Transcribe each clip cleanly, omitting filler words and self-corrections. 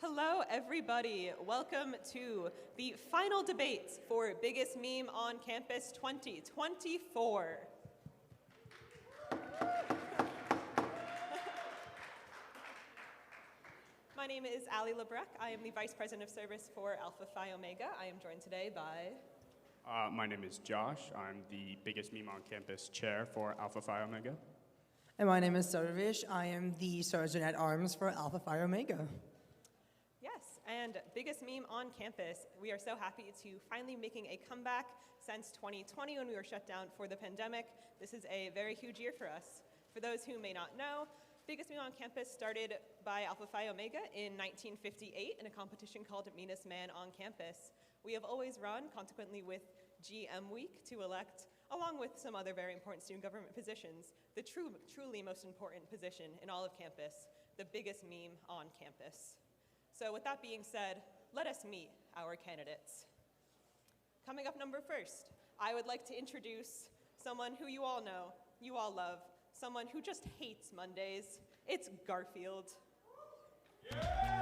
Hello, everybody. Welcome to the final debates for Biggest Meme on Campus 2024. My name is Ali Lebrecq. I am the Vice President of Service for Alpha Phi Omega. I am joined today by... My name is Josh. I'm the Biggest Meme on Campus chair for Alpha Phi Omega. And my name is Sarvish. I am the Sergeant at Arms for Alpha Phi Omega. Yes, and Biggest Meme on Campus. We are so happy to finally making a comeback since 2020 when we were shut down for the pandemic. This is a very huge year for us. For those who may not know, Biggest Meme on Campus started by Alpha Phi Omega in 1958 in a competition called Meanest Man on Campus. We have always run, consequently, with GM Week to elect, along with some other very important student government positions, the truly most important position in all of campus, the biggest meme on campus. So with that being said, let us meet our candidates. Coming up first, I would like to introduce someone who you all know, you all love, someone who just hates Mondays. It's Garfield. Yeah!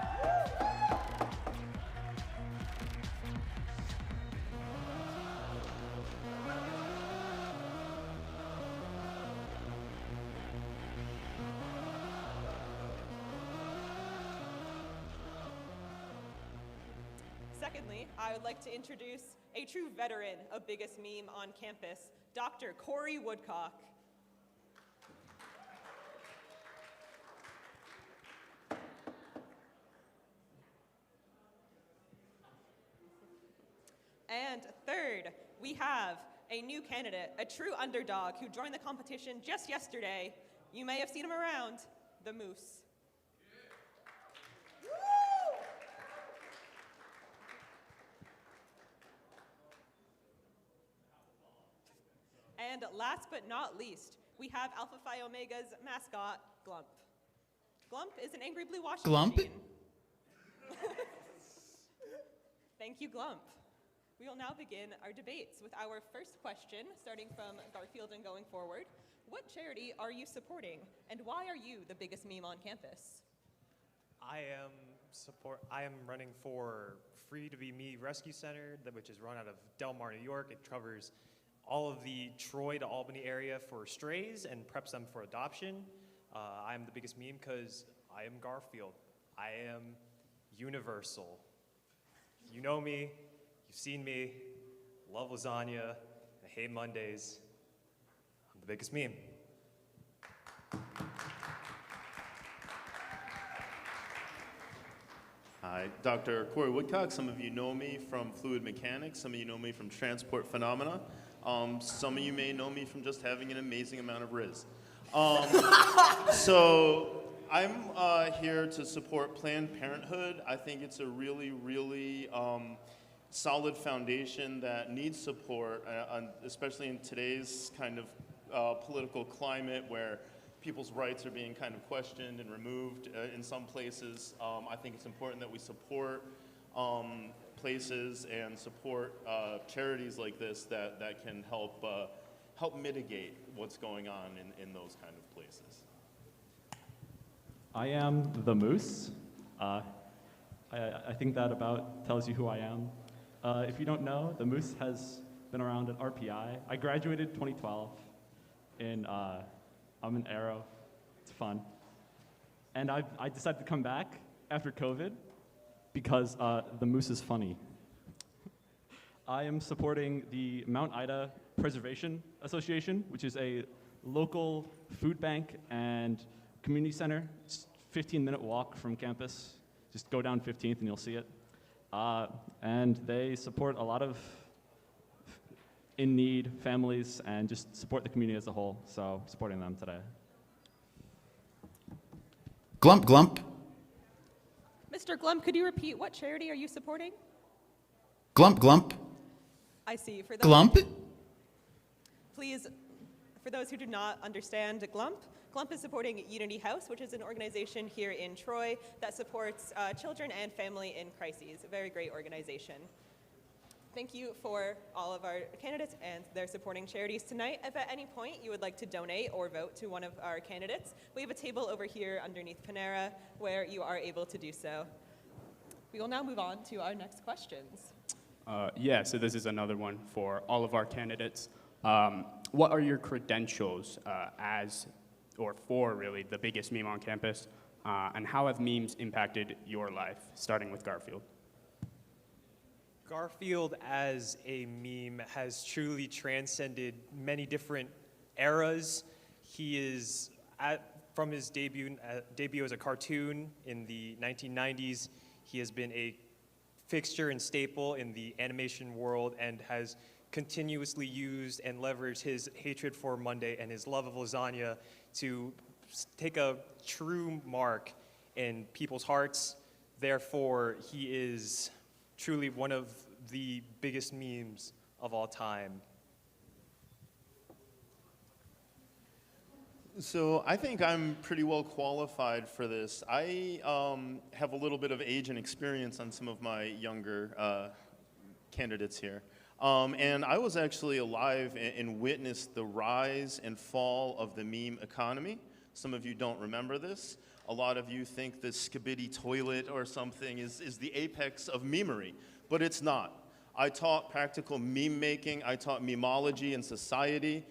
Secondly, I would like to introduce a true veteran of Biggest Meme on campus, Dr. Corey Woodcock. And third, we have a new candidate, a true underdog who joined the competition just yesterday. You may have seen him around, the Moose. And last but not least, we have Alpha Phi Omega's mascot, Glump. Glump is an angry blue washing machine. Thank you, Glump. We will now begin our debates with our first question, starting from Garfield and going forward. What charity are you supporting, and why are you the biggest meme on campus? I am running for Free to Be Me Rescue Center, which is run out of Del Mar, New York. It covers all of the Troy to Albany area for strays and preps them for adoption. I'm the biggest meme because I am Garfield. I am universal. You know me, you've seen me, love lasagna, I hate Mondays. I'm the biggest meme. Hi, Dr. Corey Woodcock. Some of you know me from fluid mechanics. Some of you know me from transport phenomena. Some of you may know me from just having an amazing amount of Riz. So I'm here to support Planned Parenthood. I think it's a really, really solid foundation that needs support, especially in today's kind of political climate where people's rights are being kind of questioned and removed in some places. I think it's important that we support places and support charities like this that can help mitigate what's going on in those kind of places. I am the Moose. I think that about tells you who I am. If you don't know, the Moose has been around at RPI. I graduated 2012 I'm an Aero. It's fun. And I decided to come back after COVID because the Moose is funny. I am supporting the Mount Ida Preservation Association, which is a local food bank and community center. It's a 15-minute walk from campus. Just go down 15th and you'll see it. And they support a lot of in-need families and just support the community as a whole. So supporting them today. Glump, glump. Mr. Glump, could you repeat what charity are you supporting? Glump, glump. I see. For those Glump? Please, for those who do not understand Glump, Glump is supporting Unity House, which is an organization here in Troy that supports children and family in crises. A very great organization. Thank you for all of our candidates and their supporting charities tonight. If at any point you would like to donate or vote to one of our candidates, we have a table over here underneath Panera where you are able to do so. We will now move on to our next questions. Yeah, so this is another one for all of our candidates. What are your credentials as, or for really, the biggest meme on campus? And how have memes impacted your life, starting with Garfield? Garfield as a meme has truly transcended many different eras. He is, from his debut as a cartoon in the 1990s, he has been a fixture and staple in the animation world and has continuously used and leveraged his hatred for Monday and his love of lasagna to take a true mark in people's hearts. Therefore, he is truly one of the biggest memes of all time. So I think I'm pretty well qualified for this. I have a little bit of age and experience on some of my younger candidates here. And I was actually alive and witnessed the rise and fall of the meme economy. Some of you don't remember this. A lot of you think the Skibidi toilet or something is the apex of memery, but it's not. I taught practical meme making. I taught memology in society.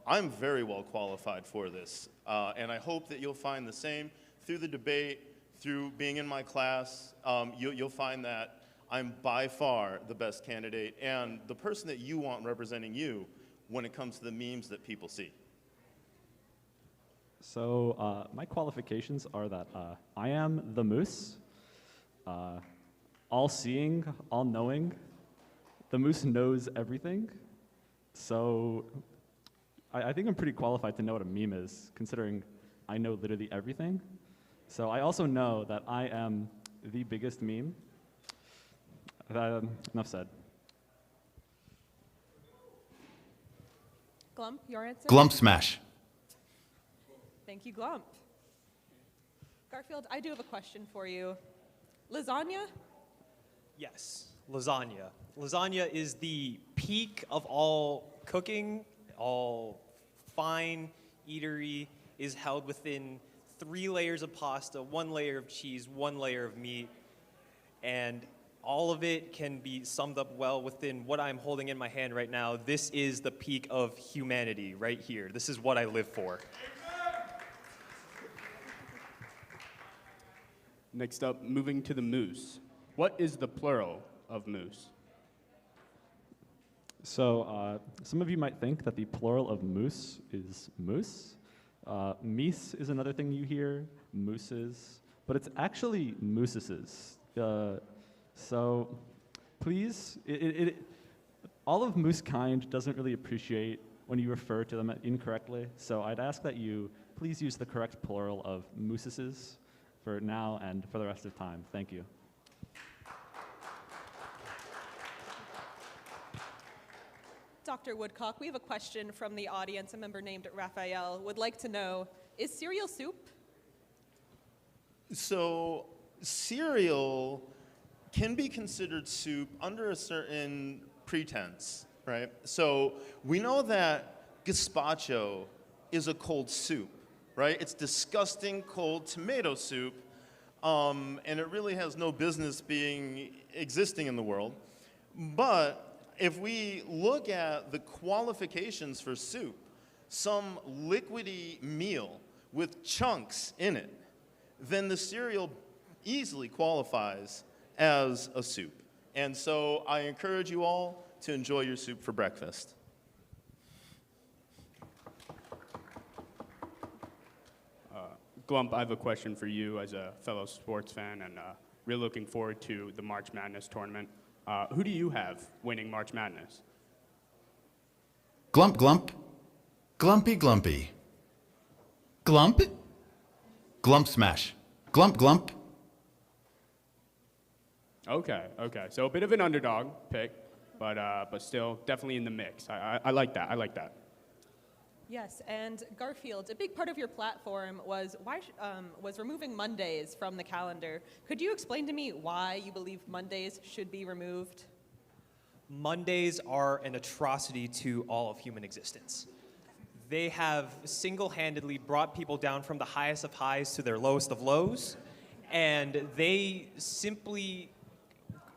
I'm very well qualified for this, and I hope that you'll find the same through the debate, through being in my class. You'll find that I'm by far the best candidate and the person that you want representing you when it comes to the memes that people see. So my qualifications are that I am the moose, all-seeing, all-knowing. The moose knows everything. So I think I'm pretty qualified to know what a meme is, considering I know literally everything. So I also know that I am the biggest meme. Enough said. Glump, your answer? Glump smash. Thank you, Glump. Garfield, I do have a question for you. Lasagna? Yes, lasagna. Lasagna is the peak of all cooking, all fine eatery is held within 3 layers of pasta, 1 layer of cheese, 1 layer of meat, and all of it can be summed up well within what I'm holding in my hand right now. This is the peak of humanity right here. This is what I live for. Next up, moving to the moose. What is the plural of moose? So some of you might think that the plural of moose is moose. Meese is another thing you hear, mooses, but it's actually moosesses. So please, all of moose kind doesn't really appreciate when you refer to them incorrectly. So I'd ask that you please use the correct plural of moosesses for now and for the rest of time. Thank you. Dr. Woodcock, we have a question from the audience. A member named Raphael would like to know, is cereal soup? So cereal can be considered soup under a certain pretense, right? So we know that gazpacho is a cold soup, right? It's disgusting cold tomato soup, and it really has no business existing in the world. But if we look at the qualifications for soup, some liquidy meal with chunks in it, then the cereal easily qualifies as a soup. And so I encourage you all to enjoy your soup for breakfast. Glump, I have a question for you as a fellow sports fan and really looking forward to the March Madness tournament. Who do you have winning March Madness? Glump glump. Glumpy glumpy. Glump? Glump smash. Glump glump. Okay. So a bit of an underdog pick, but still definitely in the mix. I like that. Yes, and Garfield, a big part of your platform was was removing Mondays from the calendar. Could you explain to me why you believe Mondays should be removed? Mondays are an atrocity to all of human existence. They have single-handedly brought people down from the highest of highs to their lowest of lows, And they simply,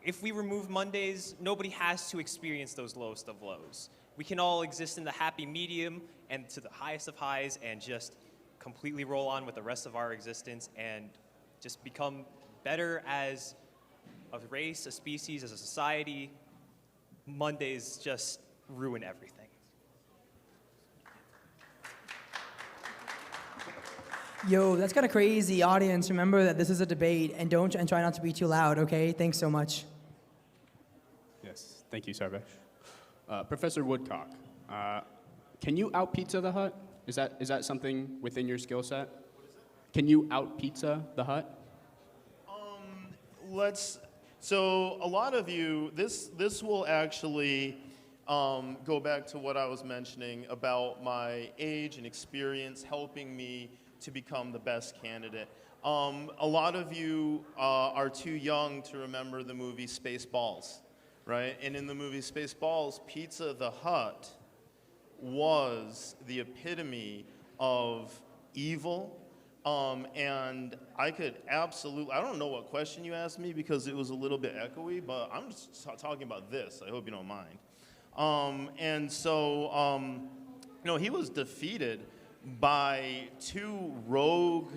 if we remove Mondays, nobody has to experience those lowest of lows. We can all exist in the happy medium and to the highest of highs and just completely roll on with the rest of our existence and just become better as a race, a species, as a society. Mondays just ruin everything. Yo, that's kind of crazy. Audience, remember that this is a debate, and try not to be too loud, okay? Thanks so much. Yes, thank you, Sarvesh. Professor Woodcock, can you out pizza the Hut? Is that something within your skill set? Can you out pizza the Hut? So a lot of you, this will actually go back to what I was mentioning about my age and experience helping me to become the best candidate. A lot of you are too young to remember the movie Spaceballs, right? And in the movie Spaceballs, Pizza the Hut was the epitome of evil. And I could absolutely, I don't know what question you asked me because it was a little bit echoey, but I'm just talking about this. I hope you don't mind. He was defeated by two rogue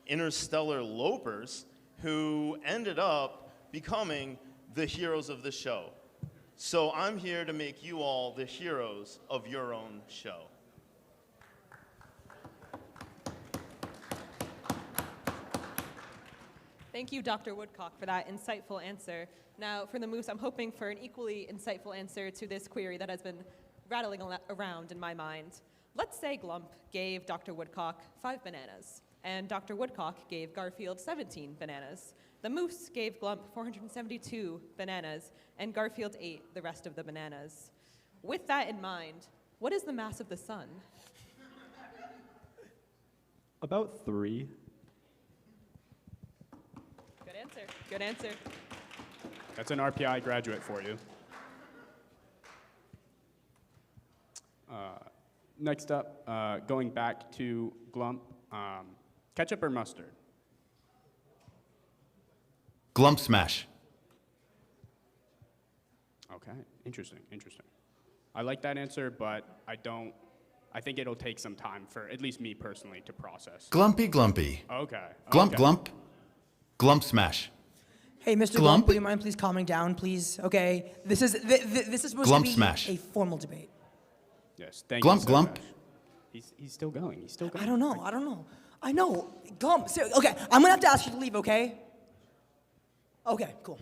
interstellar lopers who ended up becoming the heroes of the show. So I'm here to make you all the heroes of your own show. Thank you, Dr. Woodcock, for that insightful answer. Now, for the Moose, I'm hoping for an equally insightful answer to this query that has been rattling around in my mind. Let's say Glump gave Dr. Woodcock 5 bananas, and Dr. Woodcock gave Garfield 17 bananas. The Moose gave Glump 472 bananas, and Garfield ate the rest of the bananas. With that in mind, what is the mass of the sun? About 3. Good answer. Good answer. That's an RPI graduate for you. Next up, going back to Glump, ketchup or mustard? Glump smash. Okay, interesting. I like that answer, but I think it'll take some time for, at least me personally, to process. Glumpy glumpy. Okay. Glump okay. glump. Glump smash. Hey, Mr. Glump? Glump, would you mind please calming down, please? Okay, this is supposed Glump to be smash. a formal debate. Yes, thank Glump you. glump. He's still going. I don't know. I know. Glump. Okay, I'm gonna have to ask you to leave, okay? Okay, cool.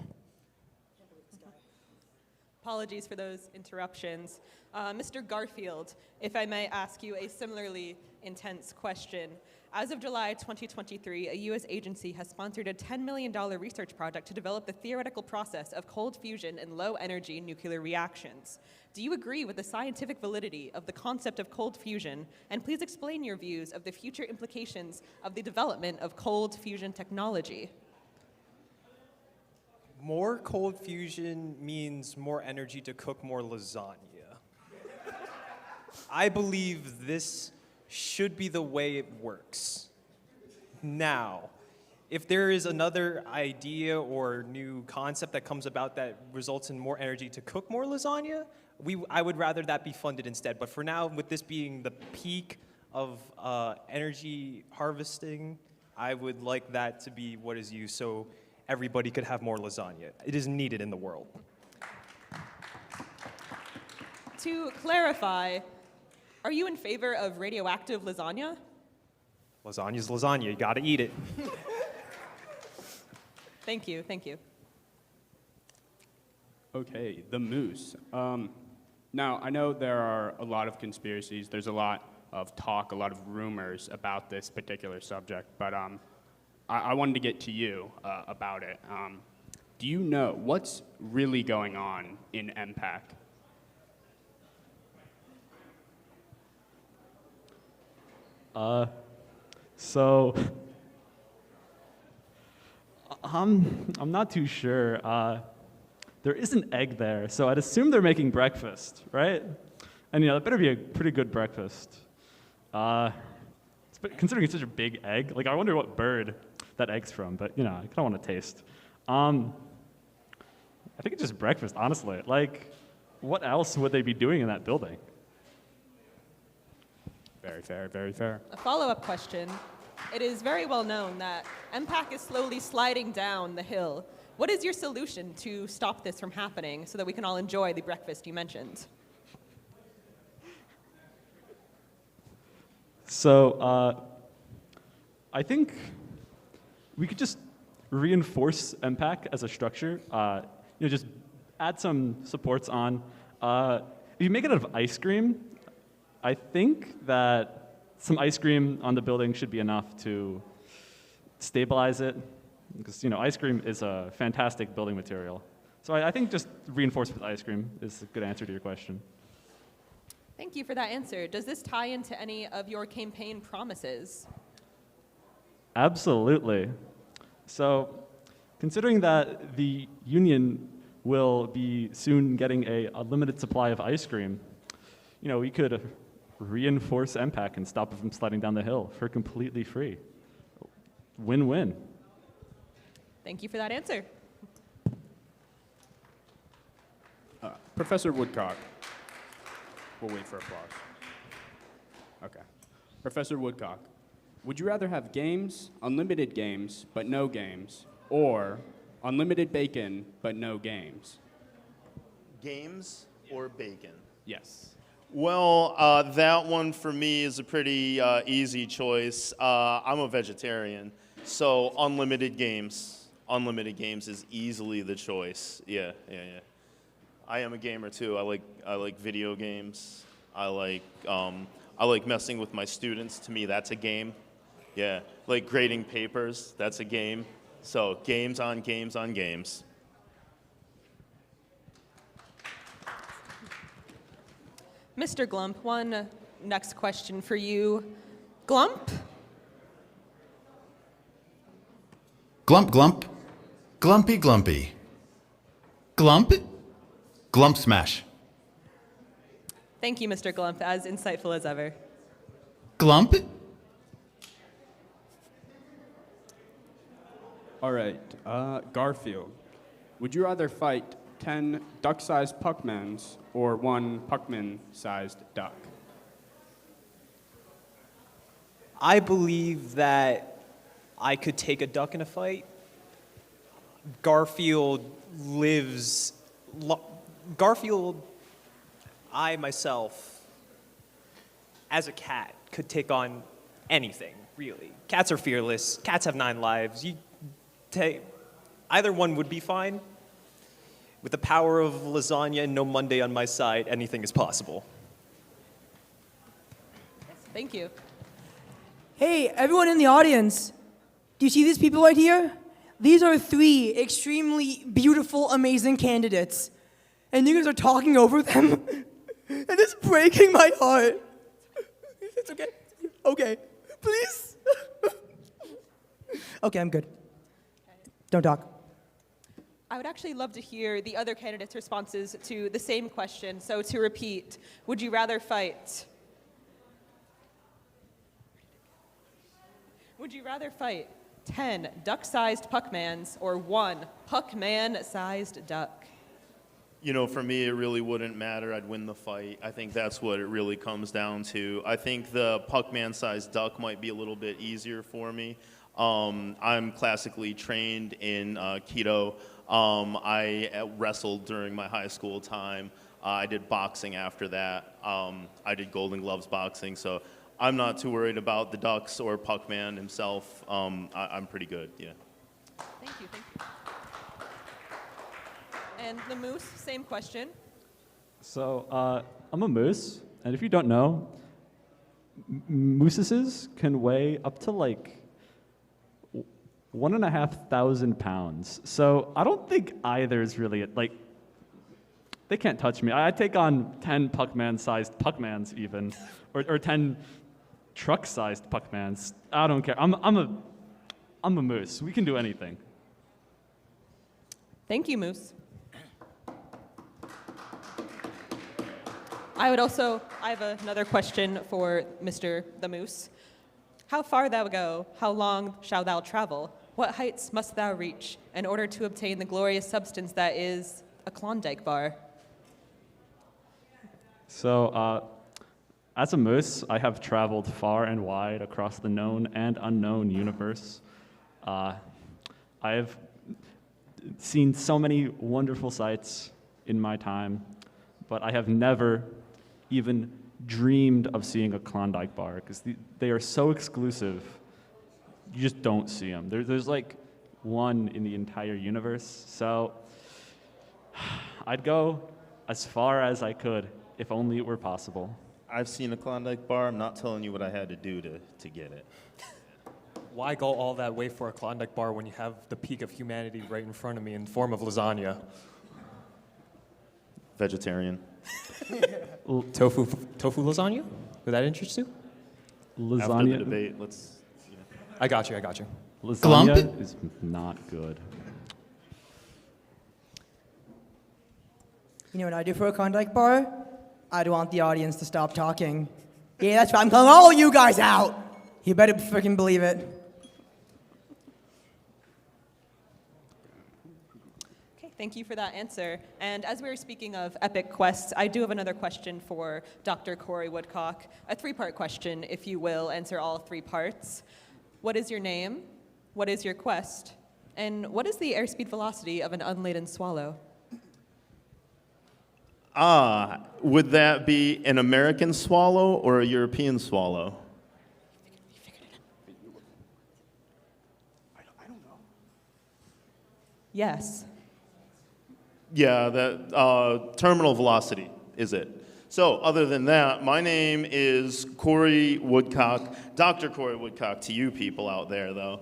Apologies for those interruptions. Mr. Garfield, if I may ask you a similarly intense question. As of July 2023, a U.S. agency has sponsored a $10 million research project to develop the theoretical process of cold fusion in low-energy nuclear reactions. Do you agree with the scientific validity of the concept of cold fusion? And please explain your views of the future implications of the development of cold fusion technology. More cold fusion means more energy to cook more lasagna. I believe this should be the way it works. Now, if there is another idea or new concept that comes about that results in more energy to cook more lasagna, I would rather that be funded instead. But for now, with this being the peak of energy harvesting, I would like that to be what is used so everybody could have more lasagna. It is needed in the world. To clarify, are you in favor of radioactive lasagna? Lasagna's lasagna, you gotta eat it. Thank you. Okay, the Moose. Now, I know there are a lot of conspiracies. There's a lot of talk, a lot of rumors about this particular subject, but I wanted to get to you about it. Do you know what's really going on in MPAC? So I'm not too sure. There is an egg there, so I'd assume they're making breakfast, right? And that better be a pretty good breakfast. Considering it's such a big egg, I wonder what bird that egg's from, but you know, I kind of want to taste. I think it's just breakfast, honestly. Like, what else would they be doing in that building? Very fair, very fair. A follow-up question. It is very well known that MPAC is slowly sliding down the hill. What is your solution to stop this from happening so that we can all enjoy the breakfast you mentioned? So I think we could just reinforce MPAC as a structure. You know, just add some supports on. If you make it out of ice cream, I think that some ice cream on the building should be enough to stabilize it, because you know, ice cream is a fantastic building material. So I think just reinforce with ice cream is a good answer to your question. Thank you for that answer. Does this tie into any of your campaign promises? Absolutely. So, considering that the union will be soon getting a limited supply of ice cream, you know, we could reinforce MPAC and stop it from sliding down the hill for completely free. Win-win. Thank you for that answer. Professor Woodcock. We'll wait for applause. Okay. Professor Woodcock, would you rather have games, unlimited games, but no games, or unlimited bacon, but no games? Games or bacon? Yes. Well, that one for me is a pretty easy choice. I'm a vegetarian, so unlimited games. Unlimited games is easily the choice. Yeah. I am a gamer too. I like video games. I like messing with my students. To me, that's a game. Yeah, like grading papers. That's a game. So games on games on games. Mr. Glump, one next question for you. Glump? Glump, glump. Glumpy, glumpy. Glump? Glump smash. Thank you, Mr. Glump, as insightful as ever. Glump? All right. Garfield, would you rather fight 10 duck-sized Puckmans or 1 Puckman-sized duck? I believe that I could take a duck in a fight. Garfield, I myself, as a cat, could take on anything, really. Cats are fearless. Cats have 9 lives. Either one would be fine. With the power of lasagna and no Monday on my side, anything is possible. Thank you. Hey, everyone in the audience, do you see these people right here? These are 3 extremely beautiful, amazing candidates. And you guys are talking over them? And it's breaking my heart. It's okay. Okay. Please. Okay, I'm good. Don't talk. I would actually love to hear the other candidates' responses to the same question. So to repeat, would you rather fight? Would you rather fight 10 duck-sized Puckmans or 1 Puckman-sized duck? You know, for me, it really wouldn't matter. I'd win the fight. I think that's what it really comes down to. I think the Puckman-sized duck might be a little bit easier for me. I'm classically trained in Keto. I wrestled during my high school time. I did boxing after that. I did Golden Gloves boxing, so I'm not too worried about the ducks or Puckman himself. I'm pretty good, yeah. Thank you. And the moose, same question. So I'm a moose, and if you don't know, mooses can weigh up to like 1,500 pounds. So I don't think either is really like, they can't touch me. I take on 10 Puckman-sized Puckmans even, or 10 truck-sized Puckmans. I don't care. I'm a moose. We can do anything. Thank you, Moose. I have another question for Mr. the Moose. How far thou go, how long shall thou travel? What heights must thou reach in order to obtain the glorious substance that is a Klondike bar? So, as a moose, I have traveled far and wide across the known and unknown universe. I have seen so many wonderful sights in my time, but I have never even dreamed of seeing a Klondike bar because they are so exclusive. You just don't see them. There's like one in the entire universe. So I'd go as far as I could if only it were possible. I've seen a Klondike bar. I'm not telling you what I had to do to get it. Why go all that way for a Klondike bar when you have the peak of humanity right in front of me in the form of lasagna? Vegetarian. Tofu lasagna? Would that interest you? After the Lasagna, debate, let's. I got you. lasagna Glump? is not good. You know what I do for a Klondike bar? I'd want the audience to stop talking. Yeah, that's right. I'm calling all you guys out. You better freaking believe it. Okay, thank you for that answer. And as we were speaking of epic quests, I do have another question for Dr. Corey Woodcock. A three-part question, if you will, answer all three parts. What is your name? What is your quest? And what is the airspeed velocity of an unladen swallow? Would that be an American swallow or a European swallow? Yes. Yeah, that terminal velocity is it. So other than that, my name is Corey Woodcock, Dr. Corey Woodcock to you people out there though.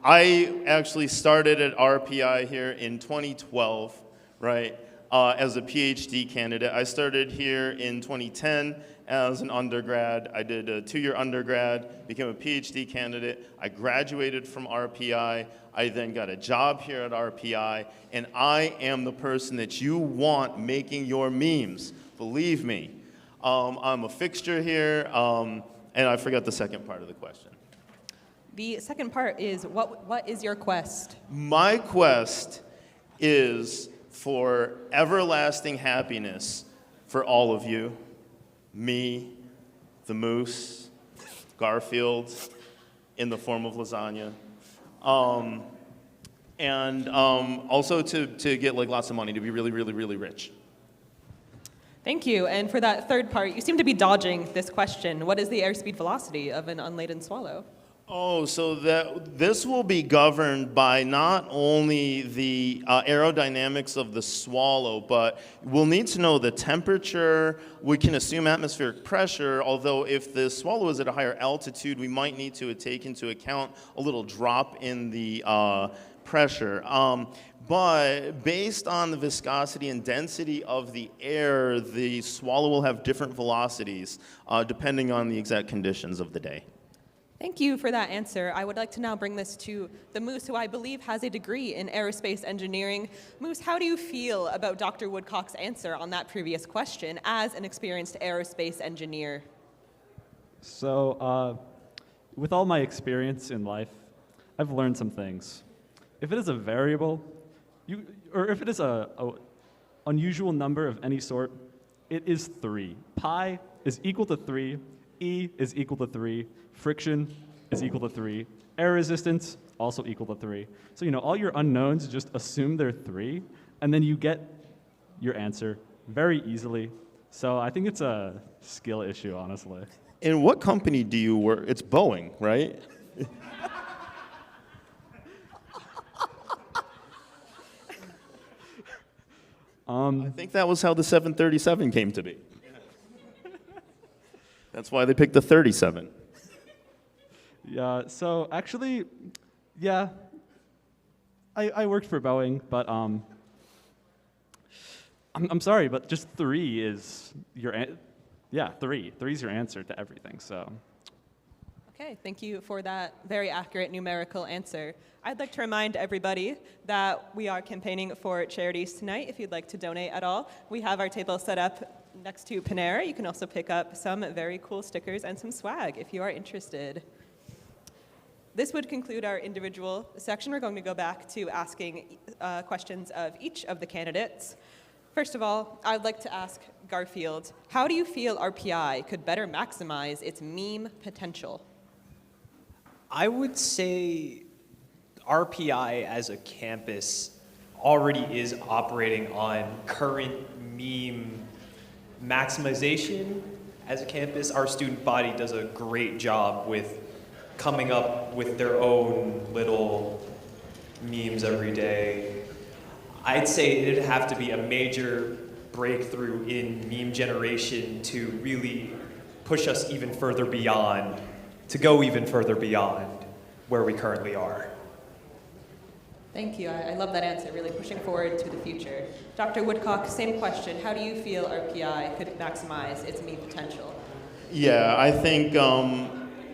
I actually started at RPI here in 2012, right, as a PhD candidate. I started here in 2010 as an undergrad. I did a 2-year undergrad, became a PhD candidate. I graduated from RPI. I then got a job here at RPI, and I am the person that you want making your memes. Believe me. I'm a fixture here, and I forgot the second part of the question. The second part is, what is your quest? My quest is for everlasting happiness for all of you. Me, the moose, Garfield, in the form of lasagna. Also to get like lots of money, to be really, really, really rich. Thank you. And for that third part, you seem to be dodging this question. What is the airspeed velocity of an unladen swallow? Oh, so this will be governed by not only the aerodynamics of the swallow, but we'll need to know the temperature. We can assume atmospheric pressure, although if the swallow is at a higher altitude, we might need to take into account a little drop in the pressure. But based on the viscosity and density of the air, the swallow will have different velocities depending on the exact conditions of the day. Thank you for that answer. I would like to now bring this to the Moose, who I believe has a degree in aerospace engineering. Moose, how do you feel about Dr. Woodcock's answer on that previous question as an experienced aerospace engineer? So, with all my experience in life, I've learned some things. If it is a variable, or if it is a unusual number of any sort, it is 3. Pi is equal to 3, E is equal to 3, friction is equal to 3, air resistance also equal to 3. So, all your unknowns, just assume they're 3, and then you get your answer very easily. So I think it's a skill issue, honestly. In what company do you work? It's Boeing, right? I think that was how the 737 came to be. That's why they picked the 37. Yeah, so actually, yeah, I worked for Boeing, but I'm sorry, but just 3 is your, 3 is your answer to everything, so. Okay, thank you for that very accurate numerical answer. I'd like to remind everybody that we are campaigning for charities tonight. If you'd like to donate at all, we have our table set up next to Panera. You can also pick up some very cool stickers and some swag if you are interested. This would conclude our individual section. We're going to go back to asking questions of each of the candidates. First of all, I'd like to ask Garfield, how do you feel RPI could better maximize its meme potential? I would say RPI as a campus already is operating on current meme maximization. As a campus, our student body does a great job with coming up with their own little memes every day. I'd say it'd have to be a major breakthrough in meme generation to really push us even further beyond, to go even further beyond where we currently are. Thank you. I love that answer, really pushing forward to the future. Dr. Woodcock, same question. How do you feel RPI could maximize its meme potential? Yeah, I think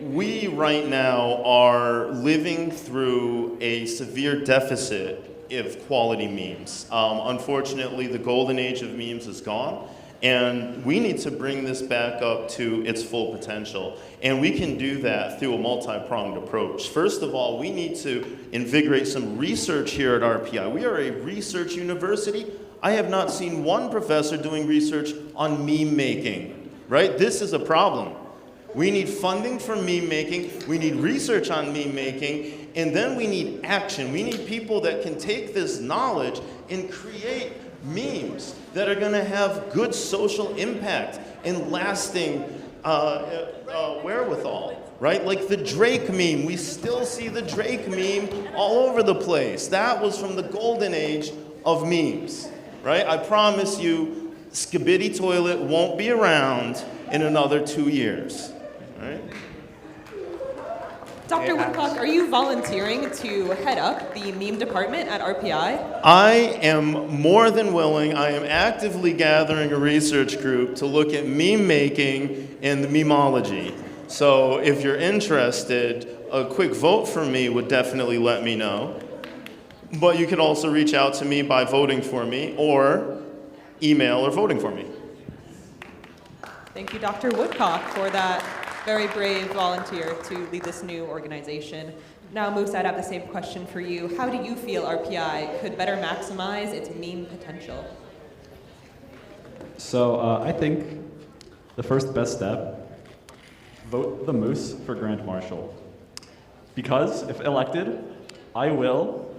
we right now are living through a severe deficit of quality memes. Unfortunately, the golden age of memes is gone, and we need to bring this back up to its full potential. And we can do that through a multi-pronged approach. First of all, we need to invigorate some research here at RPI. We are a research university. I have not seen one professor doing research on meme making, right? This is a problem. We need funding for meme making, we need research on meme making, and then we need action. We need people that can take this knowledge and create memes that are gonna have good social impact and lasting wherewithal, right? Like the Drake meme, we still see the Drake meme all over the place. That was from the golden age of memes, right? I promise you, Skibidi Toilet won't be around in another 2 years. Right. Dr. Woodcock, are you volunteering to head up the meme department at RPI? I am more than willing. I am actively gathering a research group to look at meme making and the memology. So if you're interested, a quick vote for me would definitely let me know. But you could also reach out to me by voting for me or email or voting for me. Thank you, Dr. Woodcock, for that very brave volunteer to lead this new organization. Now, Moose, I'd have the same question for you. How do you feel RPI could better maximize its meme potential? So I think the first best step, vote the Moose for Grand Marshal. Because if elected, I will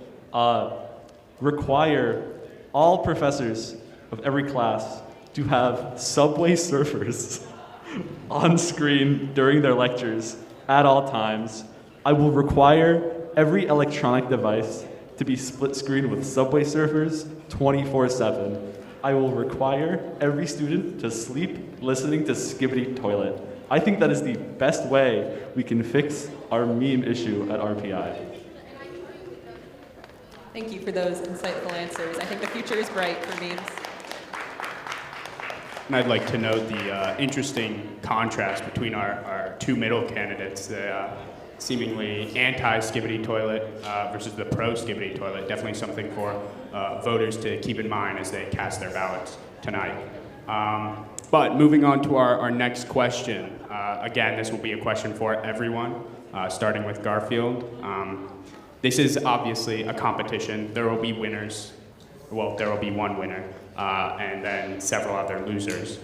require all professors of every class to have Subway Surfers on screen during their lectures at all times. I will require every electronic device to be split screen with Subway Surfers 24/7. I will require every student to sleep listening to Skibidi Toilet. I think that is the best way we can fix our meme issue at RPI. Thank you for those insightful answers. I think the future is bright for memes. And I'd like to note the interesting contrast between our two middle candidates, the seemingly anti-Skibidi Toilet versus the pro-Skibidi Toilet. Definitely something for voters to keep in mind as they cast their ballots tonight. But moving on to our next question. Again, this will be a question for everyone, starting with Garfield. This is obviously a competition. There will be winners. Well, there will be one winner. And then several other losers.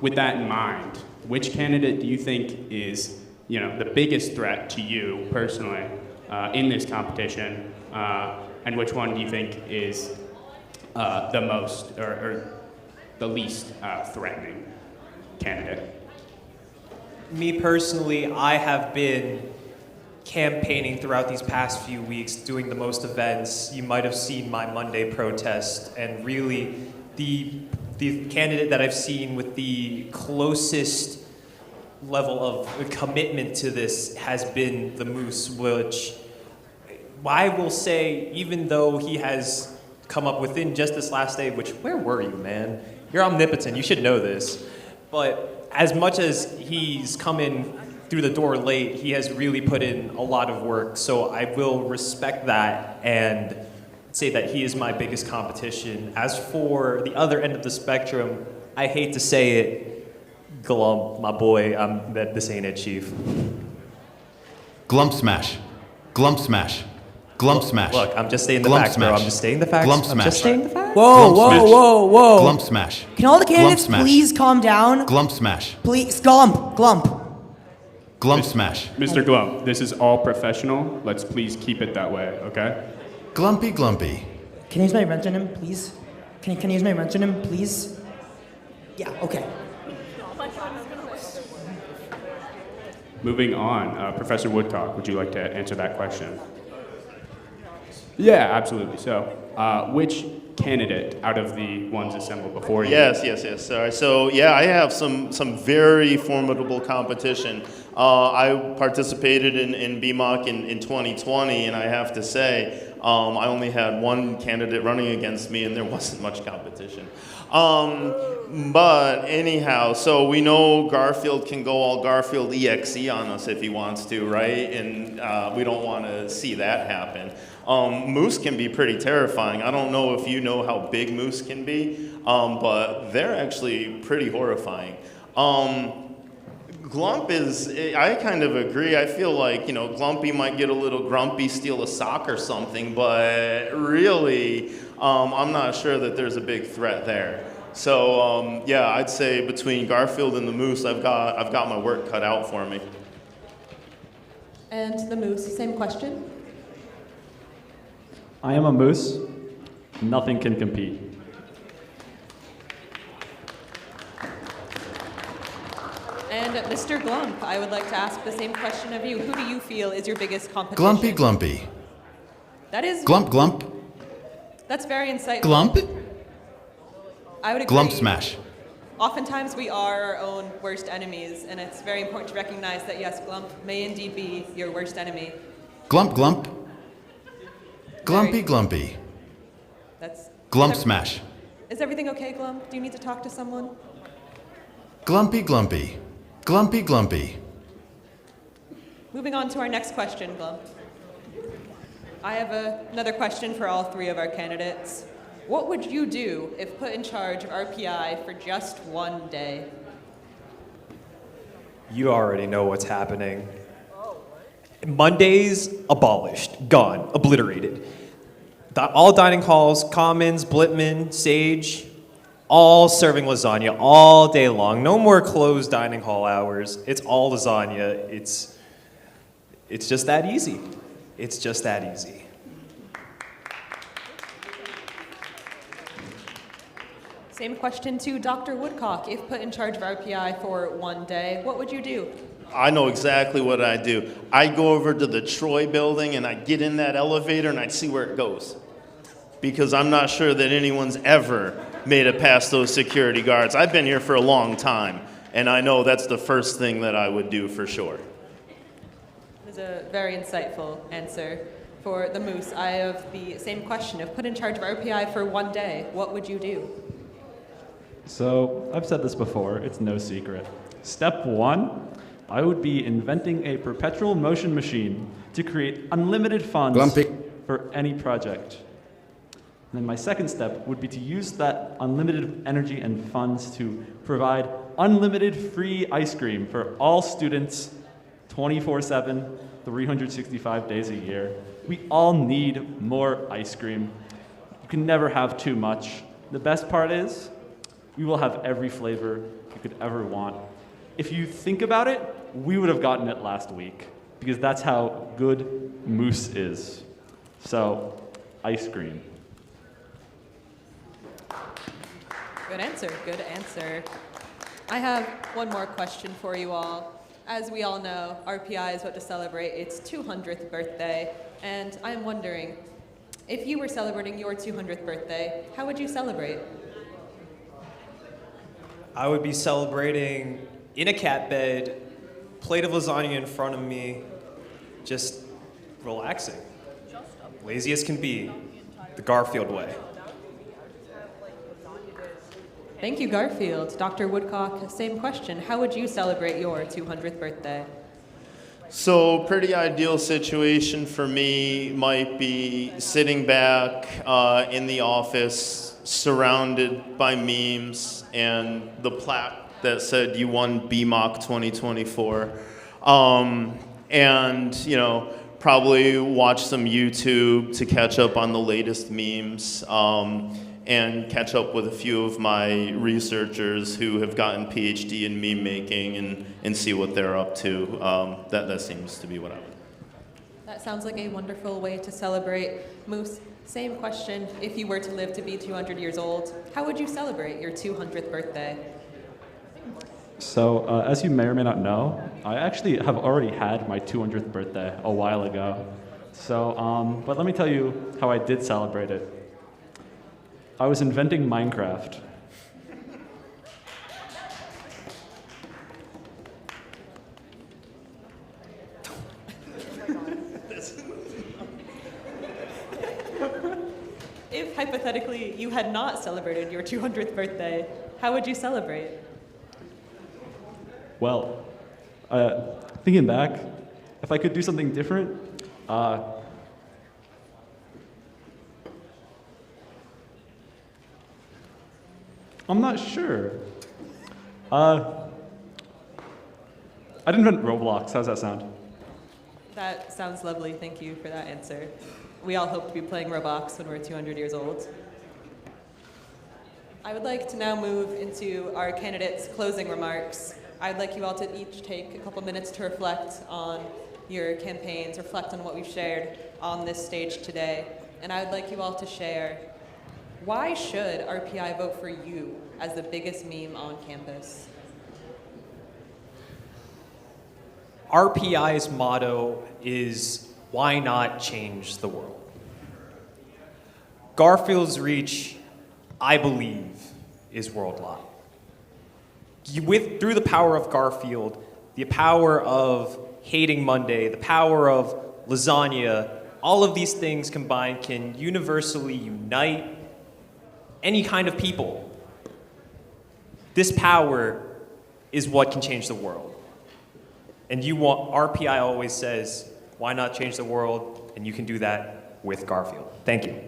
With that in mind, which candidate do you think is, the biggest threat to you personally in this competition, and which one do you think is the most or the least threatening candidate? Me personally, I have been campaigning throughout these past few weeks, doing the most events. You might have seen my Monday protest, and really the candidate that I've seen with the closest level of commitment to this has been the Moose, which I will say, even though he has come up within just this last day, which, where were you, man? You're omnipotent, you should know this. But as much as he's come in through the door late, he has really put in a lot of work. So I will respect that and say that he is my biggest competition. As for the other end of the spectrum, I hate to say it, Glump, my boy, this ain't it, Chief. Glump smash. Glump smash. Glump smash. Look, I'm just stating the Glump facts, bro. smash. I'm just stating the facts. Glump I'm smash. just stating the facts. Whoa, Glump whoa, smash. whoa, whoa. Glump smash. Can all the Glump candidates smash. please calm down? Glump smash. Please, glump, glump. Glump smash. Mr. Glump, this is all professional. Let's please keep it that way, okay? Glumpy glumpy. Can I use my wrench on him, please? Can I use my wrench on him, please? Yeah, okay. Moving on, Professor Woodcock, would you like to answer that question? Yeah, absolutely. So, which candidate out of the ones assembled before you? Yes. Sorry. So yeah, I have some very formidable competition. I participated in BMOC in 2020, and I have to say, I only had one candidate running against me, and there wasn't much competition. But anyhow, so we know Garfield can go all Garfield EXE on us if he wants to, right? And we don't want to see that happen. Moose can be pretty terrifying. I don't know if you know how big moose can be, but they're actually pretty horrifying. Glump is, I kind of agree. I feel like, Glumpy might get a little grumpy, steal a sock or something, but really, I'm not sure that there's a big threat there. So, yeah, I'd say between Garfield and the moose, I've got my work cut out for me. And the moose, same question. I am a moose. Nothing can compete. And Mr. Glump, I would like to ask the same question of you. Who do you feel is your biggest competition? Glumpy glumpy. That is, Glump glump. that's very insightful. Glump. I would agree. Glump smash. Oftentimes we are our own worst enemies, and it's very important to recognize that yes, Glump may indeed be your worst enemy. Glump glump. Glumpy glumpy. That's Glump is ev- smash. Is everything okay, Glump? Do you need to talk to someone? Glumpy glumpy. Glumpy glumpy. Moving on to our next question, Glump. I have another question for all three of our candidates. What would you do if put in charge of RPI for just one day? You already know what's happening. Mondays abolished, gone, obliterated. All dining halls, Commons, Blitman, Sage, all serving lasagna all day long. No more closed dining hall hours. It's all lasagna. It's just that easy. It's just that easy. Same question to Dr. Woodcock. If put in charge of RPI for one day, what would you do? I know exactly what I'd do. I'd go over to the Troy building and I'd get in that elevator and I'd see where it goes. Because I'm not sure that anyone's ever made it past those security guards. I've been here for a long time, and I know that's the first thing that I would do for sure. This is a very insightful answer. For the moose, I have the same question. If put in charge of RPI for one day, what would you do? So, I've said this before, it's no secret. Step one, I would be inventing a perpetual motion machine to create unlimited funds Glumpy. for any project. And then my second step would be to use that unlimited energy and funds to provide unlimited free ice cream for all students 24/7, 365 days a year. We all need more ice cream. You can never have too much. The best part is, we will have every flavor you could ever want. If you think about it, we would have gotten it last week because that's how good Moose is. So, ice cream. Good answer, good answer. I have one more question for you all. As we all know, RPI is about to celebrate its 200th birthday, and I'm wondering, if you were celebrating your 200th birthday, how would you celebrate? I would be celebrating in a cat bed, plate of lasagna in front of me, just relaxing. Lazy as can be, the Garfield way. Thank you, Garfield. Dr. Woodcock, same question. How would you celebrate your 200th birthday? So, pretty ideal situation for me might be sitting back in the office, surrounded by memes and the plaque that said you won BMOC 2024. and probably watch some YouTube to catch up on the latest memes, and catch up with a few of my researchers who have gotten PhD in meme making and see what they're up to. That seems to be what I would. That sounds like a wonderful way to celebrate. Moose, same question. If you were to live to be 200 years old, how would you celebrate your 200th birthday? So, as you may or may not know, I actually have already had my 200th birthday a while ago. So, but let me tell you how I did celebrate it. I was inventing Minecraft. If hypothetically you had not celebrated your 200th birthday, how would you celebrate? Well, thinking back, if I could do something different, I'm not sure. I'd invent Roblox. How's that sound? That sounds lovely. Thank you for that answer. We all hope to be playing Roblox when we're 200 years old. I would like to now move into our candidates' closing remarks. I'd like you all to each take a couple minutes to reflect on your campaigns, reflect on what we've shared on this stage today. And I would like you all to share, why should RPI vote for you as the biggest meme on campus? RPI's motto is, why not change the world? Garfield's reach, I believe, is worldwide. Through the power of Garfield, the power of Hating Monday, the power of lasagna, all of these things combined can universally unite any kind of people. This power is what can change the world. And RPI always says, why not change the world? And you can do that with Garfield. Thank you.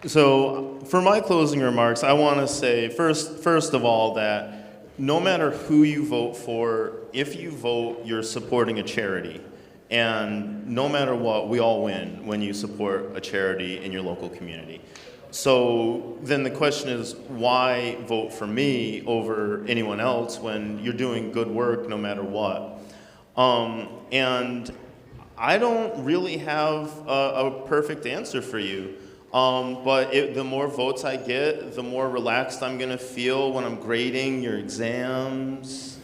So for my closing remarks, I want to say first of all that no matter who you vote for, if you vote, you're supporting a charity. And no matter what, we all win when you support a charity in your local community. So then the question is, why vote for me over anyone else when you're doing good work no matter what? And I don't really have a perfect answer for you. But the more votes I get, the more relaxed I'm gonna feel when I'm grading your exams.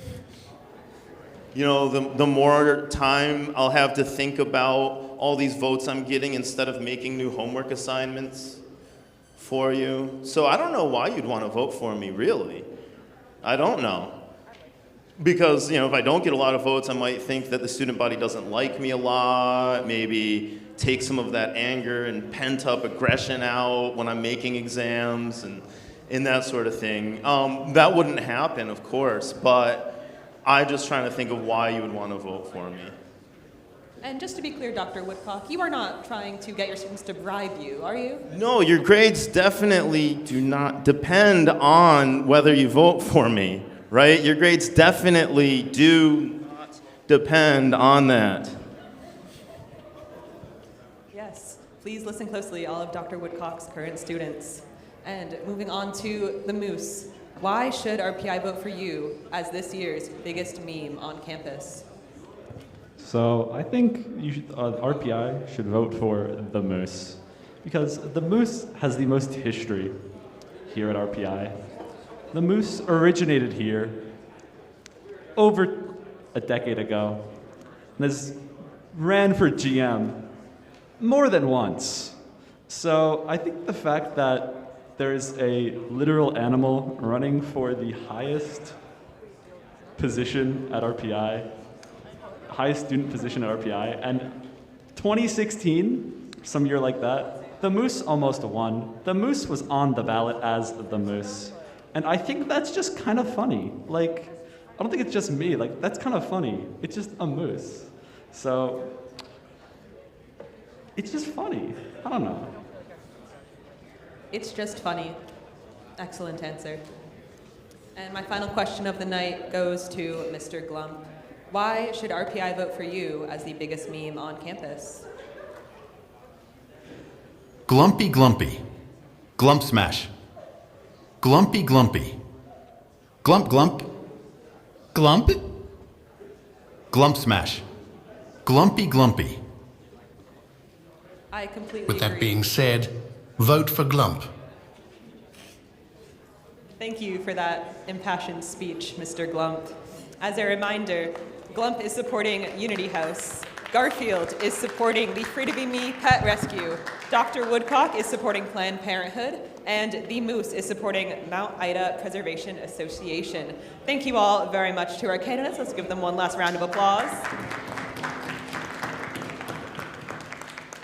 The more time I'll have to think about all these votes I'm getting instead of making new homework assignments for you. So I don't know why you'd want to vote for me, really. I don't know. Because, if I don't get a lot of votes, I might think that the student body doesn't like me a lot, maybe take some of that anger and pent-up aggression out when I'm making exams and that sort of thing. That wouldn't happen, of course, but I'm just trying to think of why you would want to vote for me. And just to be clear, Dr. Woodcock, you are not trying to get your students to bribe you, are you? No, your grades definitely do not depend on whether you vote for me, right? Your grades definitely do not depend on that. Yes, please listen closely, all of Dr. Woodcock's current students. And moving on to the Moose, why should RPI vote for you as this year's biggest meme on campus? So I think RPI should vote for the Moose, because the Moose has the most history here at RPI. The Moose originated here over a decade ago and has ran for GM more than once. So I think the fact that there's a literal animal running for the highest position at RPI, highest student position at RPI, and 2016, some year like that, the Moose almost won. The Moose was on the ballot as the Moose. And I think that's just kind of funny. Like, I don't think it's just me. Like, that's kind of funny. It's just a moose. So, it's just funny. I don't know. It's just funny. Excellent answer. And my final question of the night goes to Mr. Glump. Why should RPI vote for you as the biggest meme on campus? Glumpy Glumpy. Glump Smash. Glumpy Glumpy. Glump Glump. Glump. Glump Smash. Glumpy Glumpy. I completely With that agree. being said, vote for Glump. Thank you for that impassioned speech, Mr. Glump. As a reminder, Glump is supporting Unity House. Garfield is supporting the Free to Be Me Pet Rescue. Dr. Woodcock is supporting Planned Parenthood. And the Moose is supporting Mount Ida Preservation Association. Thank you all very much to our candidates. Let's give them one last round of applause.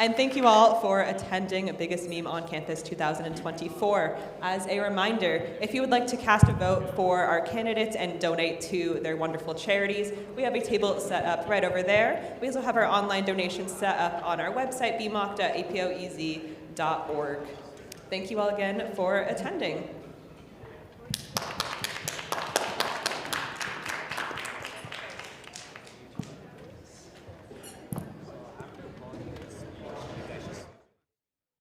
And thank you all for attending Biggest Meme on Campus 2024. As a reminder, if you would like to cast a vote for our candidates and donate to their wonderful charities, we have a table set up right over there. We also have our online donations set up on our website, bmoc.apoez.org. Thank you all again for attending.